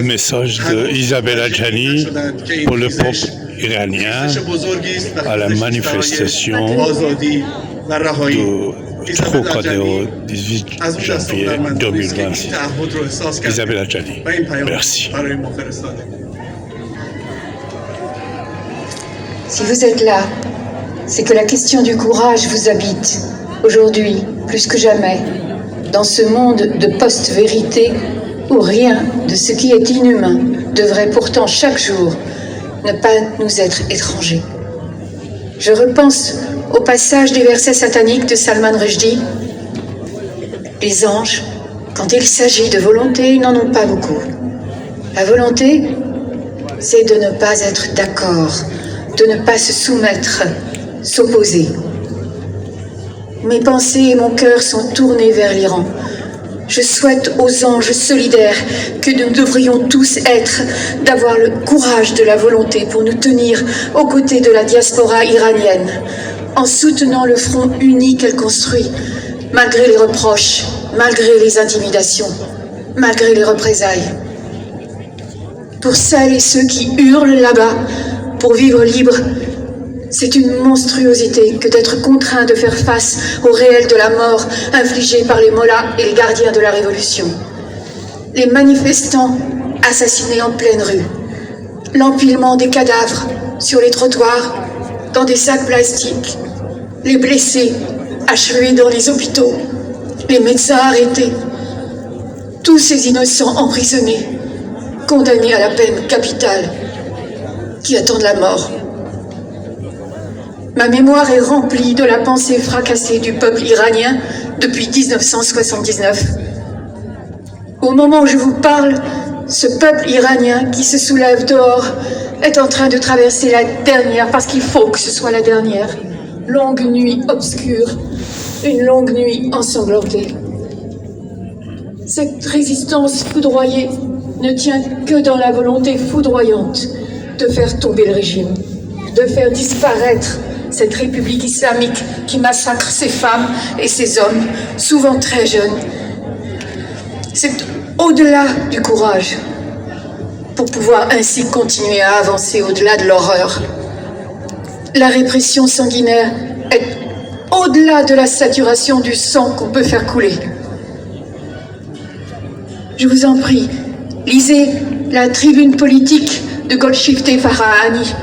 Message d'Isabelle Adjani pour le peuple iranien à la manifestation du Trocadéro 18 janvier 2026. Isabelle Adjani, merci. Si vous êtes là, c'est que la question du courage vous habite, aujourd'hui, plus que jamais, dans ce monde de post-vérité où rien de ce qui est inhumain devrait pourtant chaque jour ne pas nous être étranger. Je repense au passage des versets sataniques de Salman Rushdie. Les anges, quand il s'agit de volonté, ils n'en ont pas beaucoup. La volonté, c'est de ne pas être d'accord, de ne pas se soumettre, s'opposer. Mes pensées et mon cœur sont tournés vers l'Iran. Je souhaite aux anges solidaires que nous devrions tous être, d'avoir le courage de la volonté pour nous tenir aux côtés de la diaspora iranienne, en soutenant le front uni qu'elle construit, malgré les reproches, malgré les intimidations, malgré les représailles. Pour celles et ceux qui hurlent là-bas pour vivre libre, c'est une monstruosité que d'être contraint de faire face au réel de la mort infligée par les mollahs et les gardiens de la Révolution. Les manifestants assassinés en pleine rue, l'empilement des cadavres sur les trottoirs, dans des sacs plastiques, les blessés achevés dans les hôpitaux, les médecins arrêtés, tous ces innocents emprisonnés, condamnés à la peine capitale, qui attendent la mort. Ma mémoire est remplie de la pensée fracassée du peuple iranien depuis 1979. Au moment où je vous parle, ce peuple iranien qui se soulève dehors est en train de traverser la dernière, parce qu'il faut que ce soit la dernière, longue nuit obscure, une longue nuit ensanglantée. Cette résistance foudroyée ne tient que dans la volonté foudroyante de faire tomber le régime, de faire disparaître cette république islamique qui massacre ses femmes et ses hommes, souvent très jeunes. C'est au-delà du courage, pour pouvoir ainsi continuer à avancer au-delà de l'horreur. La répression sanguinaire est au-delà de la saturation du sang qu'on peut faire couler. Je vous en prie, lisez la tribune politique de Golshifteh Farahani,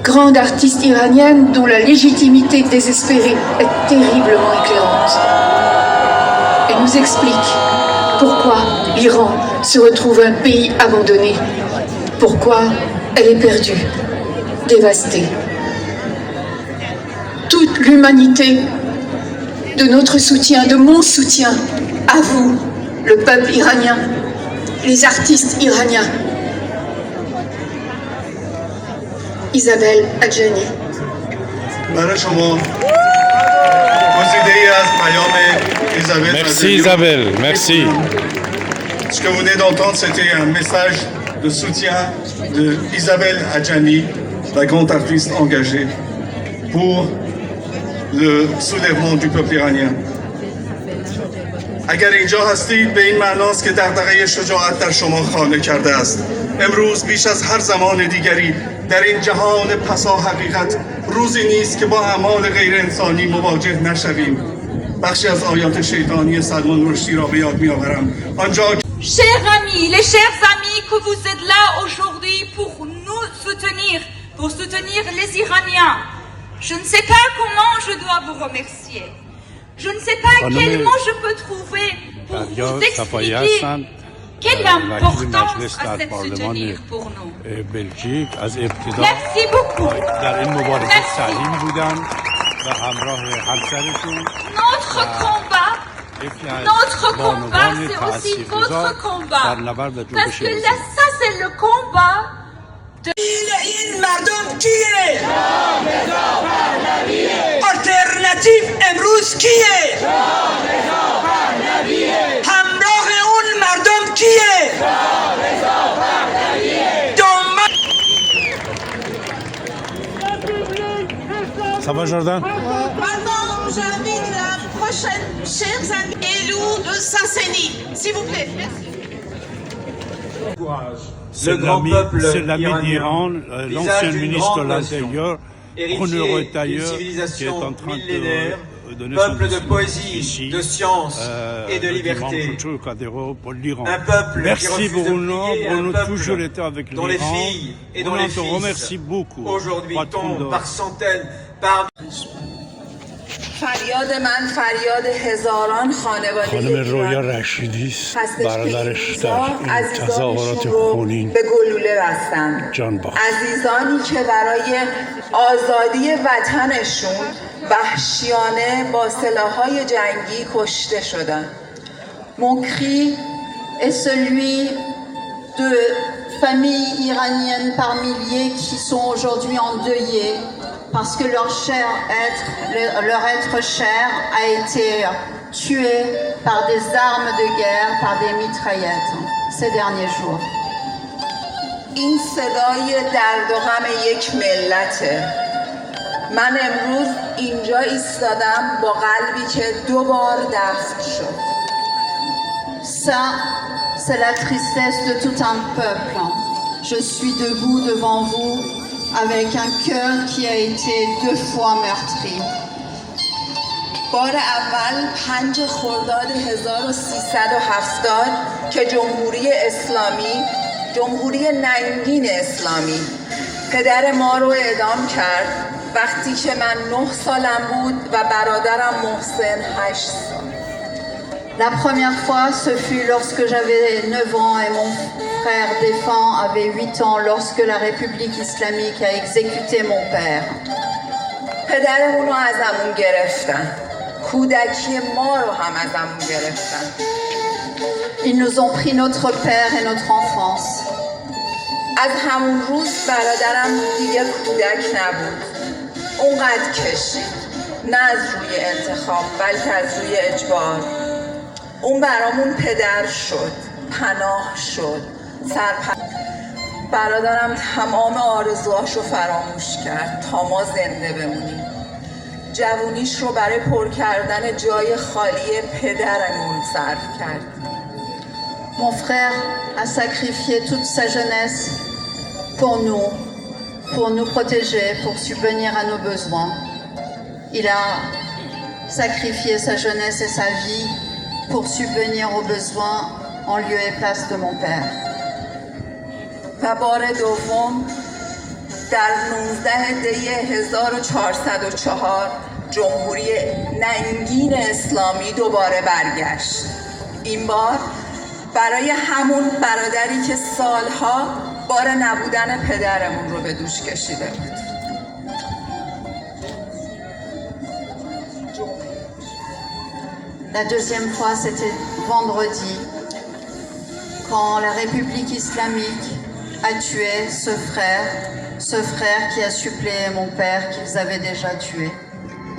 grande artiste iranienne dont la légitimité désespérée est terriblement éclairante. Elle nous explique pourquoi l'Iran se retrouve un pays abandonné, pourquoi elle est perdue, dévastée. Toute l'humanité de notre soutien, de mon soutien à vous, le peuple iranien, les artistes iraniens. Isabelle Adjani. Merci Isabelle, merci. Ce que vous venez d'entendre, c'était un message de soutien de Isabelle Adjani, la grande artiste engagée pour le soulèvement du peuple iranien. اگر اینجا هستید به این معناست که دغدغه شجاعت در شما خانه کرده است. امروز بیش از هر زمان دیگری در این جهان پسا حقیقت روزی نیست که با اعمال غیر انسانی مواجه نشویم. بخشی از آیات شیطانی سلمان رشدی را به یاد می‌آورم. آنجا Chers amis, les chers amis que vous êtes là aujourd'hui pour nous soutenir, pour soutenir les Iraniens, je ne sais pas comment je dois vous remercier. Je ne sais pas quel mot je peux trouver pour vous expliquer quelle importance a cette soutenir pour nous. Merci beaucoup. Notre combat, c'est aussi votre combat. Parce que là, ça, c'est le combat de... Alternative امروز کیه؟ همراه اون مردم کیه؟ Ça va Jordan? Maintenant, j'invite la prochaine chers amis élus de Saint-Sény, s'il vous plaît. Merci. C'est l'ami d'Iran, l'ancien ministre de l'Intérieur, Bruno Retailleer, qui est en train de donner son discours ici, de science et de liberté. Pour l'Iran. Un peuple Merci qui Bruno, plier, Bruno un peuple toujours été avec l'Iran. dont les filles et dont les te fils remercie beaucoup. aujourd'hui Patron tombent de- par centaines, par فریاد من فریاد هزاران خانواده خانم رویا ایران رشیدی هستش که برادرش این در روزا این تظاهرات عزیزانشون رو خونین به گلوله بستن. جان باخت. عزیزانی که برای آزادی وطنشون وحشیانه با سلاح‌های جنگی کشته شدن. Mon cri est celui de familles iraniennes par milliers qui sont aujourd'hui endeuillées parce que leur être cher a été tué par des armes de guerre, par des mitraillettes ces derniers jours. این صدای درد و غم یک ملته. من امروز اینجا ایستادم با قلبی که 2 بار دفن شد. Ça, c'est la tristesse de tout un peuple. Je suis debout devant vous avec un cœur qui a été 2 fois meurtri. بار اول 5 خرداد 1370 که جمهوری ننگین اسلامی پدر ما رو اعدام کرد وقتی که من 9 سالم بود و برادرم محسن 8 سال. La première fois, ce fut lorsque j'avais 9 ans et mon frère défunt avait 8 ans lorsque la République islamique a exécuté mon père. پدرمون رو ازمون گرفتن. کودکی ما رو هم ازمون گرفتن. Ils nous ont pris notre père et notre enfance. از همون روز برادرم دیگه کودک نبود. اونقدر کشید. نه از روی انتخاب بلکه از روی اجبار. اون برامون پدر شد، پناه شد، برادرم تمام آرزوهاشو فراموش کرد تا ما زنده بمونیم. جوونیش رو برای پر کردن جای خالی پدرمون صرف کرد. Mon frère a sacrifié toute sa jeunesse pour nous protéger, pour subvenir à nos besoins. Il a sacrifié sa jeunesse et sa vie pour subvenir aux besoins en lieu et place de mon père. و بار دوم در 19 دی 1404 جمهوری ننگین اسلامی دوباره برگشت. این بار برای همون برادری که سالها بار نبودن پدرمون رو به دوش کشیده بود. La deuxième fois, c'était vendredi, quand la République islamique a tué ce frère qui a suppléé mon père qu'ils avaient déjà tué.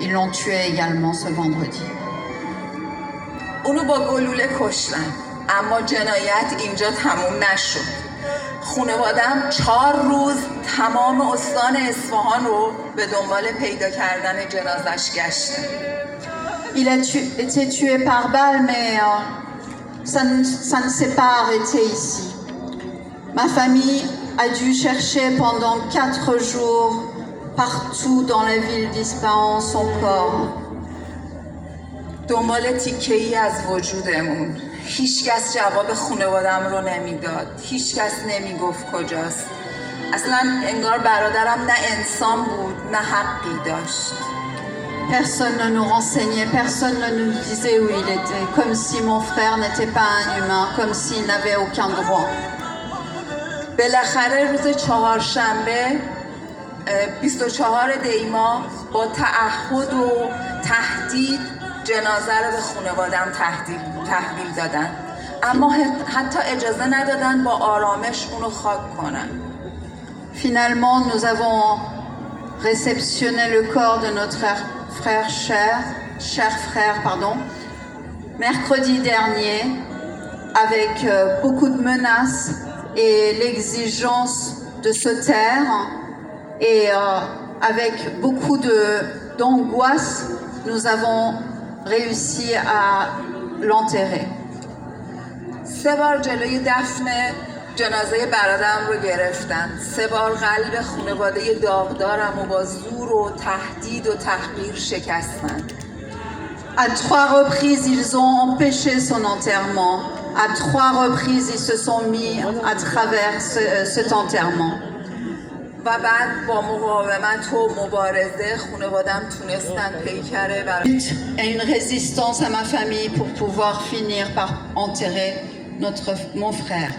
Ils l'ont tué également ce vendredi. اونو با گلوله کشتن، اما جنایت اینجا تموم نشد. خانواده‌ام 4 روز تمام استان اصفهان رو به دنبال پیدا کردن جنازش گشتن. Il a été tué par balle, mais ça ne s'est pas arrêté ici. Ma famille a dû chercher pendant 4 jours partout dans la ville d'Ispahan son corps. دنبال تیکه‌ای از وجودمون. هیچکس جواب خانواده‌ام رو نمیداد. هیچکس نمیگفت کجاست. اصلا انگار برادرم نه انسان بود نه حقی داشت. Personne ne nous renseignait, personne ne nous disait où il était, comme si mon frère n'était pas un humain, comme s'il n'avait aucun droit. بالاخره روز چهارشنبه 24 دی ماه با تعهد و تهدید جنازه رو به خانواده‌ام تحویل دادن. اما حتی اجازه ندادن با آرامش اونو خاک کنن. Finalement, nous avons réceptionné le corps de notre cher frère, mercredi dernier, avec beaucoup de menaces et l'exigence de se taire, et avec beaucoup d'angoisse, nous avons réussi à l'enterrer. 3 بار جلوی دفن جنازه برادرم رو گرفتن. 3 بار قلب خانواده داغدارم و با زور و تهدید و تحقیر شکستن. À 3 reprises, ils ont empêché son enterrement. À 3 reprises, ils se sont mis à travers cet enterrement. و بعد با مقاومت و مبارزه خانواده‌ام تونستن پیکره برای Et une résistance à ma famille pour pouvoir finir par enterrer mon frère.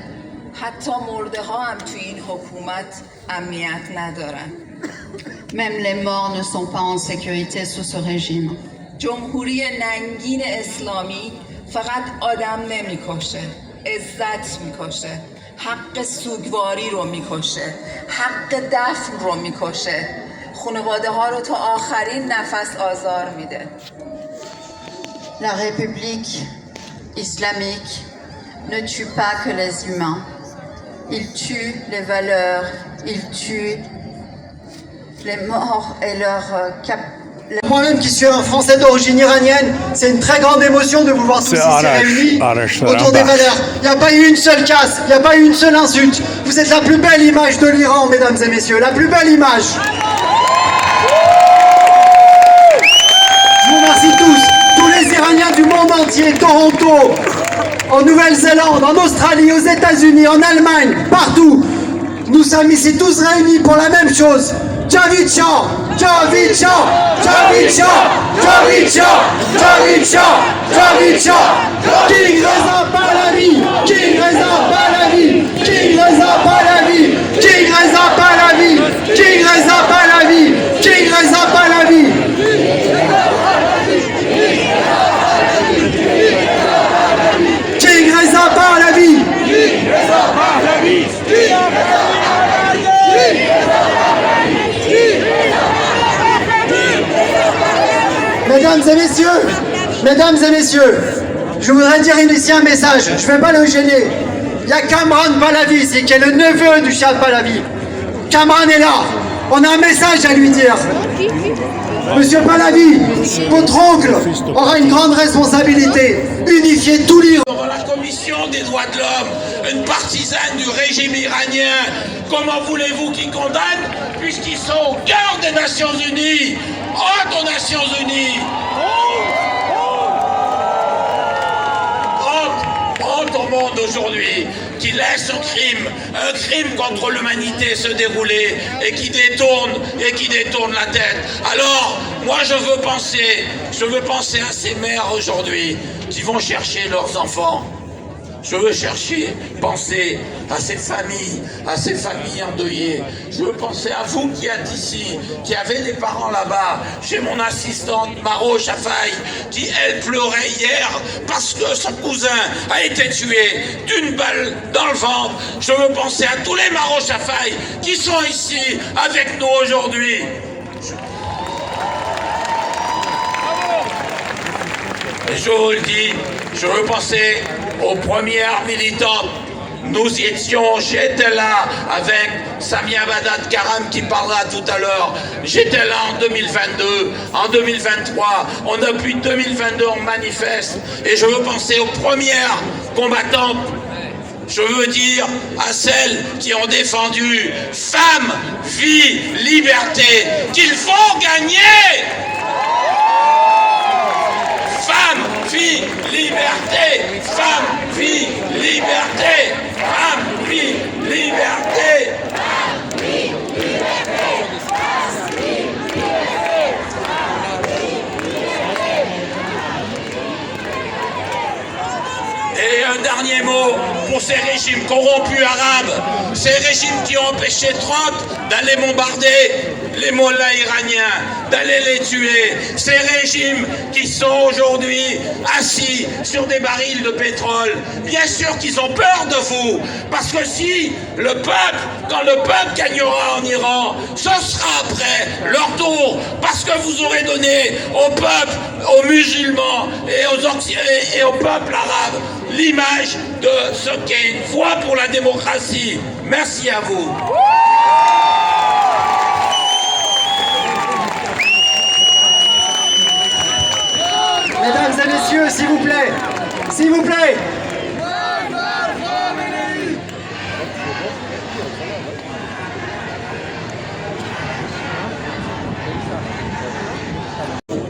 حتی مرده ها هم توی این حکومت امنیت ندارن. Même les morts ne sont pas en sécurité sous ce régime. جمهوری ننگین اسلامی فقط آدم نمیکشه، عزت میکشه، حق سوگواری رو میکشه، حق دفن رو میکشه، خانواده ها رو تا آخرین نفس آزار میده. La République islamique ne tue pas que les humains. Il tue les valeurs, il tue les morts et leur Moi-même qui suis un Français d'origine iranienne, c'est une très grande émotion de vous voir tous ici réunis autour des valeurs. Il n'y a pas eu une seule casse, il n'y a pas eu une seule insulte. Vous êtes la plus belle image de l'Iran, mesdames et messieurs, la plus belle image. Je vous remercie tous les Iraniens du monde entier, Toronto, en Nouvelle-Zélande, en Australie, aux États-Unis, en Allemagne, partout. Nous sommes ici tous réunis pour la même chose. Javid Shah, Javid Shah, Javid Shah, Javid Shah, Javid Shah, Javid Shah. King Reza Pahlavi, King Reza Pahlavi, King Reza Pahlavi, King Reza Pahlavi, King Reza Pahlavi, King Reza Pahlavi. King Reza Pahlavi, King Reza Pahlavi, Mesdames et messieurs, je voudrais dire ici un message, je ne vais pas le gêner. Il y a Kamran Pahlavi ici, qui est le neveu du Shah Pahlavi. Kamran est là, on a un message à lui dire. Monsieur Pahlavi, votre oncle aura une grande responsabilité, unifier tout l'Iran. La commission des droits de l'homme, une partisane du régime iranien, comment voulez-vous qu'ils condamnent, puisqu'ils sont au cœur des Nations Unies, honte aux Nations Unies. Honte au monde aujourd'hui, qui laisse un crime contre l'humanité se dérouler et qui détourne la tête. Alors, moi je veux penser à ces mères aujourd'hui qui vont chercher leurs enfants. Je veux penser à ces familles endeuillées. Je veux penser à vous qui êtes ici, qui avez des parents là-bas, chez mon assistante Maro Chafaï, qui elle pleurait hier parce que son cousin a été tué d'une balle dans le ventre. Je veux penser à tous les Maro Chafaï qui sont ici avec nous aujourd'hui. Et je vous le dis, je veux penser aux premières militantes. J'étais là avec Samia Badad Karam qui parlera tout à l'heure. J'étais là en 2022, en 2023. Depuis 2022, on manifeste. Et je veux penser aux premières combattantes. Je veux dire à celles qui ont défendu femmes, vie, liberté, qu'il faut gagner. Femme, vie, liberté, femme, vie, liberté, femme, vie, liberté. Et un dernier mot pour ces régimes corrompus arabes, ces régimes qui ont empêché Trump d'aller bombarder les mollahs iraniens, d'aller les tuer, ces régimes qui sont aujourd'hui assis sur des barils de pétrole. Bien sûr qu'ils ont peur de vous, parce que si quand le peuple gagnera en Iran, ce sera après leur tour, parce que vous aurez donné au peuple, aux musulmans et au peuple arabe l'image de ce qu'est une voie pour la démocratie. Merci à vous. Mesdames et messieurs, s'il vous plaît, s'il vous plaît.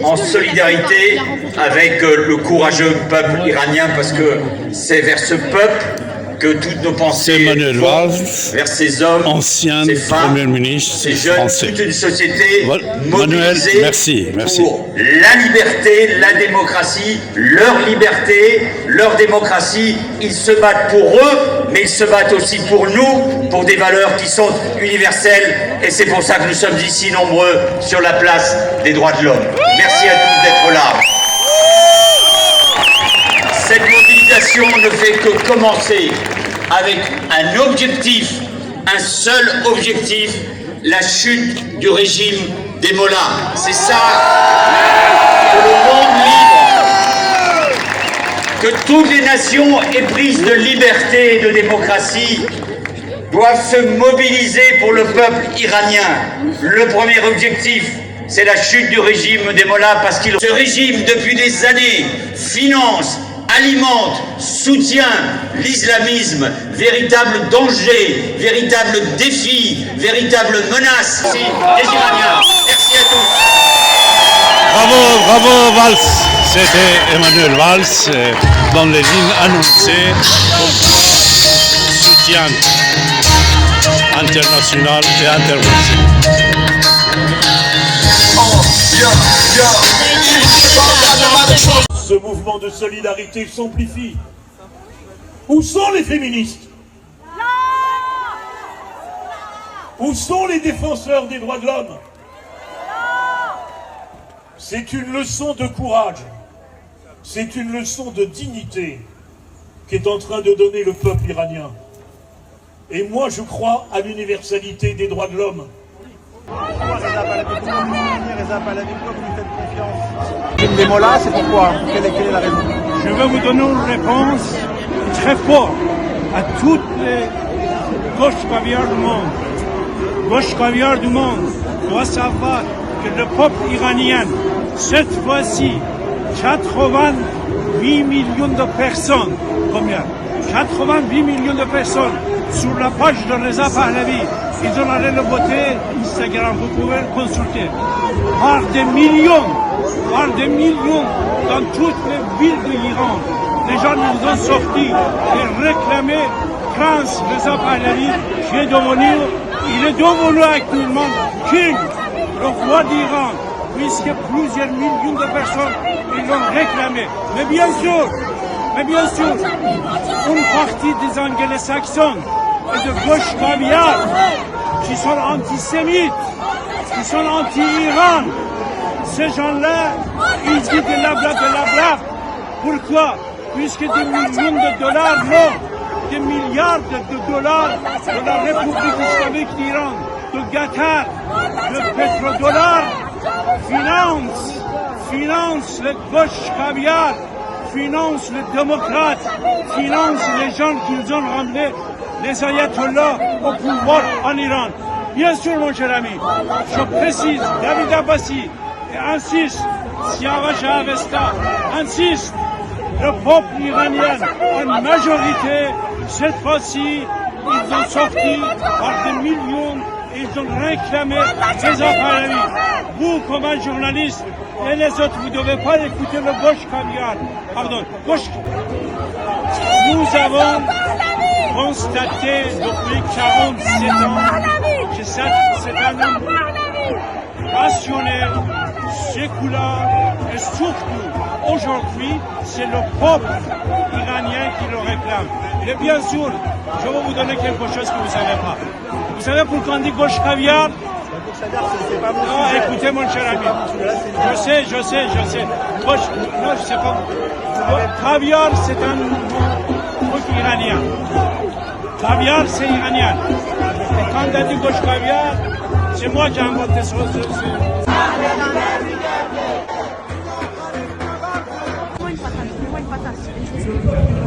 en solidarité avec le courageux peuple iranien, parce que c'est vers ce peuple que toutes nos pensées vont, vers ces hommes, ces femmes, ces jeunes, français. Toute une société mobilisée merci. pour la liberté, la démocratie, leur liberté, leur démocratie. Ils se battent pour eux, mais ils se battent aussi pour nous, pour des valeurs qui sont universelles, et c'est pour ça que nous sommes ici nombreux sur la place des droits de l'homme. Merci à tous d'être là. Cette mobilisation ne fait que commencer avec un objectif, un seul objectif, la chute du régime des mollahs. C'est ça que le monde libre, que toutes les nations éprises de liberté et de démocratie doivent se mobiliser pour le peuple iranien. Le premier objectif, c'est la chute du régime des mollahs, parce que ce régime, depuis des années, finance, alimente, soutient l'islamisme, véritable danger, véritable défi, véritable menace. Merci les Iraniens. Merci à tous. Bravo Valls. C'était Emmanuel Valls dans les lignes annoncées comme soutien international et international. Ce mouvement de solidarité s'amplifie. Où sont les féministes? Où sont les défenseurs des droits de l'homme? C'est une leçon de courage, c'est une leçon de dignité qu'est en train de donner le peuple iranien. Et moi je crois à l'universalité des droits de l'homme. Des mollahs, c'est pourquoi? Quelle est la raison? Je vais vous donner une réponse très forte à toutes les gauches caviar du monde. Gauche caviar du monde doit savoir que le peuple iranien, cette fois-ci, 88 millions de personnes, combien? 88 millions de personnes sur la page de Reza Pahlavi. Ils ont allé le voter Instagram, vous pouvez le consulter. Par des millions dans toutes les villes de l'Iran. Les gens nous ont sortis et réclamé Prince Reza Pahlavi qui est devenu, il est devenu actuellement king, le roi d'Iran, puisque plusieurs millions de personnes ils l'ont réclamé. Mais bien sûr, une partie des anglo-saxons et de gauche caviar qui sont antisémites, qui sont anti-Iran, ces gens-là, ils disent de la blague. Pourquoi? Puisque des millions de dollars, non, des milliards de dollars de la République islamique d'Iran, de Qatar, de pétrodollars, finance le gauche caviar, finance les démocrates, finance les gens qu'ils ont ramenés, les ayatollahs au pouvoir en Iran. Bien sûr, mon cher ami, je précise, David Abbasi, et insiste, Siavash Avesta, insiste, le peuple iranien en majorité, cette fois-ci, ils ont sorti par des millions, ils ont réclamé des appareils. Vous, comme un journaliste, et les autres, vous ne devez pas écouter le gauche caviar. Pardon, gauche. Nous avons constaté depuis 47 ans que c'est un homme rationnel, séculaire et surtout, aujourd'hui, c'est le peuple iranien qui le réclame. Et bien sûr, je vais vous donner quelque chose que vous ne savez pas. Vous savez pourquoi on dit gauche caviar? Non, écoutez mon cher ami, je sais. Gauche, non, je sais pas. Caviar, c'est un truc iranien. Caviar, c'est iranien. Et quand on a dit gauche caviar, c'est moi qui ai inventé ce. Muy importante.